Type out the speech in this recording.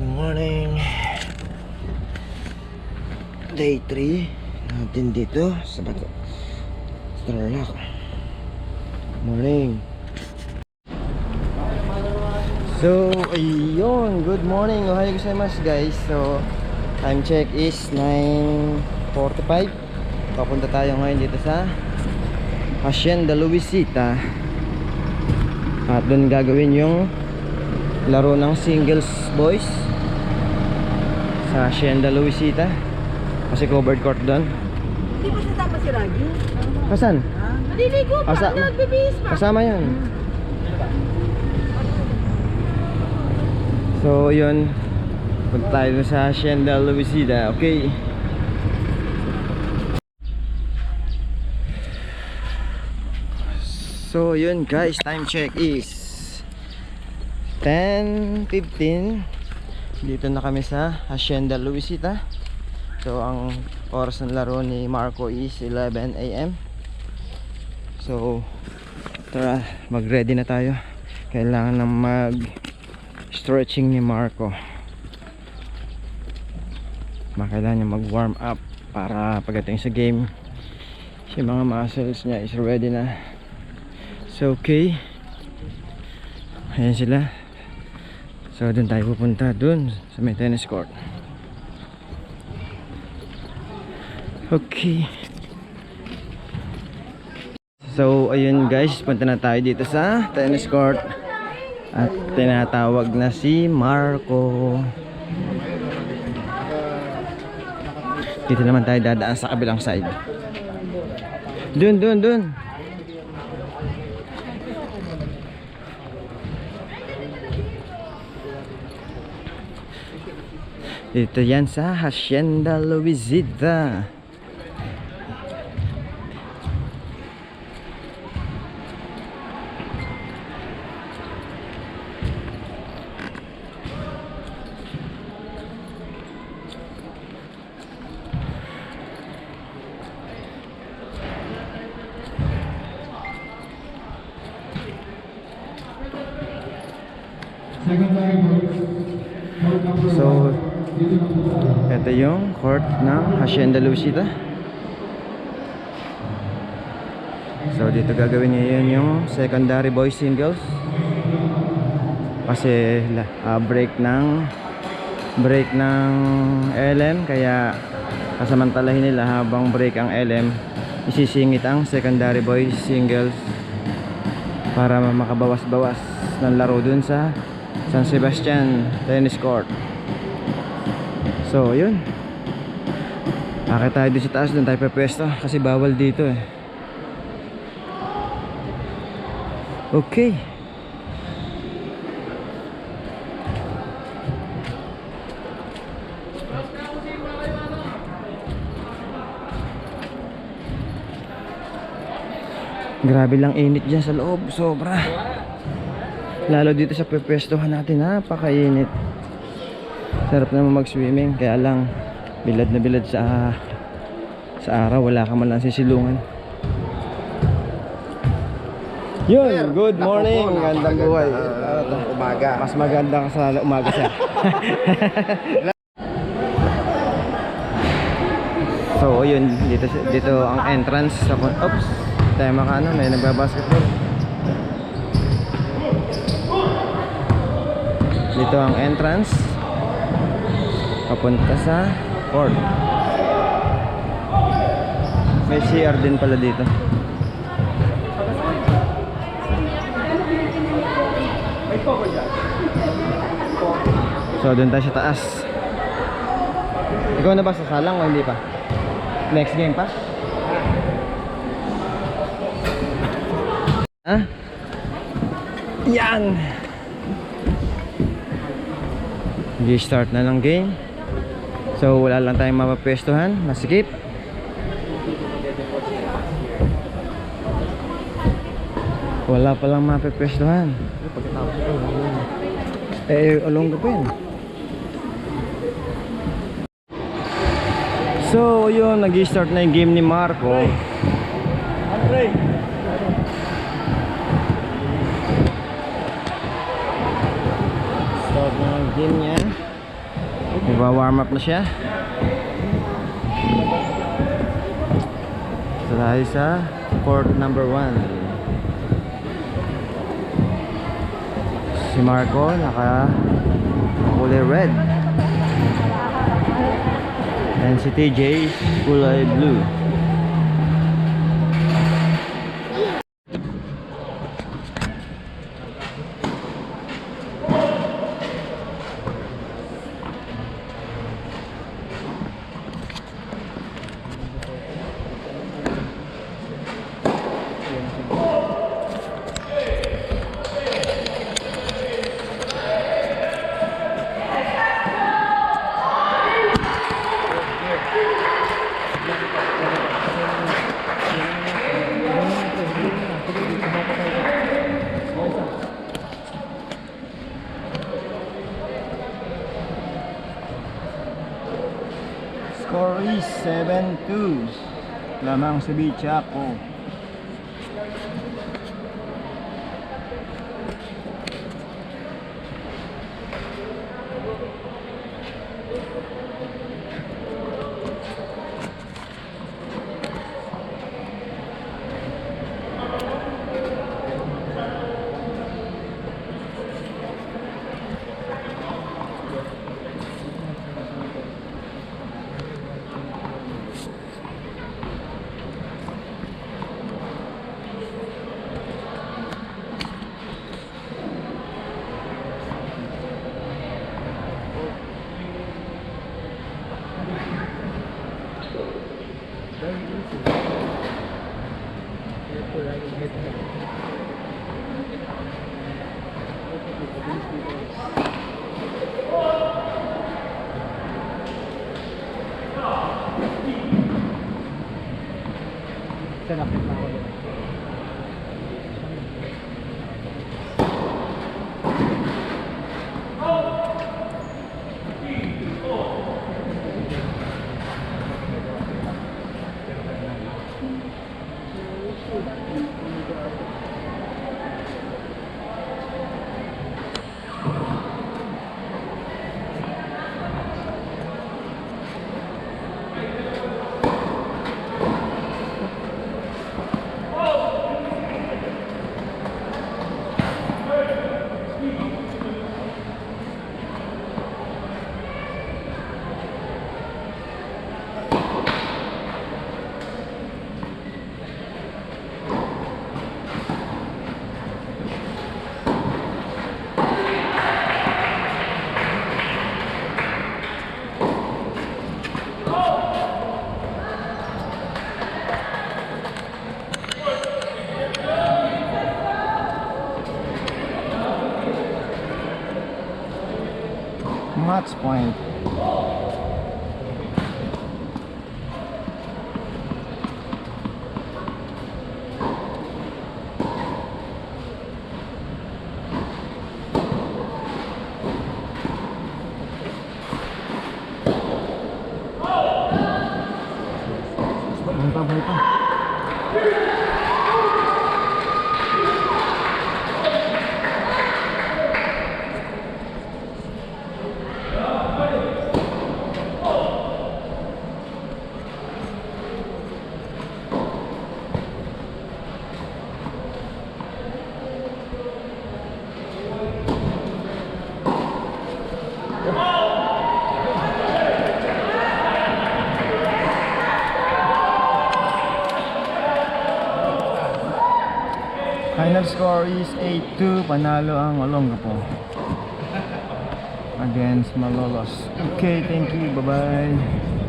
morning. Day 3 natin dito sa Starlock. Morning. So, ayun, good morning. Ohayo gozaimasu guys. So, time check is 9:45. Papunta tayo ngayon dito sa Hacienda Luisita. At doon gagawin yung laro ng singles boys sa Hacienda Luisita. Kasi covered court doon. Hindi ba sasama si Raggy? Kasan? Maliligo pa, nagbibihis pa. Kasama yun. So yun, punta tayo sa Hacienda Luisita. Okay. So yun guys, time check is 10:15. Dito na kami sa Hacienda Luisita. So ang oras ng laro ni Marco is 11 AM. So tara, mag-ready na tayo. Kailangan na mag-stretching ni Marco. Kailangan niya mag-warm up para pagdating sa game yung mga muscles niya is ready na. So okay, ayan sila. So dun tayo pupunta, dun sa may tennis court. Okay. So ayun guys, punta na tayo dito sa tennis court. At tinatawag na si Marco. Dito naman tayo dadaan sa kabilang side. Dun. Dito yan sa Hacienda Luisita. So ito yung court ng Hacienda Luisita. So dito gagawin ngayon yung secondary boys singles. Kasi break ng LM, kaya kasamantalahin nila habang break ang LM, isisingit ang secondary boys singles para makabawas-bawas ng laro dun sa San Sebastian Tennis Court. So yun, akit tayo dito sa taas, doon tayo pwesto kasi bawal dito eh. Okay. Grabe lang init dyan sa loob, sobra. Lalo dito sa pwestuhan natin, napakainit. Sarap naman mag-swimming, kaya lang bilad na bilad sa araw, wala ka man lang sisilungan. Yun, good morning, gandang buhay. Umaga. Mas maganda ka sa umaga siya. So yun, dito ang entrance sa oops, tayo makaano, may nagbabasketball. Dito ang entrance papunta sa court. May CR din pala dito. So doon tayo sa taas. Ikaw na ba sasalang o hindi pa? Next game pa? Ha? Yan! G-start na ng game. So wala lang tayong mapapwestuhan, masikip. Wala pa lang mapapwestuhan. Along pa yun. So yun, nag-start na yung game ni Marco. Start na yung game niya. Nagwa-warm up na siya. So tayo sa court number 1. Si Marco naka kulay red. And si TJ kulay blue. Score is 7-2 lamang sa Bichaco. Match point. Balik pa. Final score is 8-2. Panalo ang Olongapo against Malolos. Okay, thank you. Bye-bye.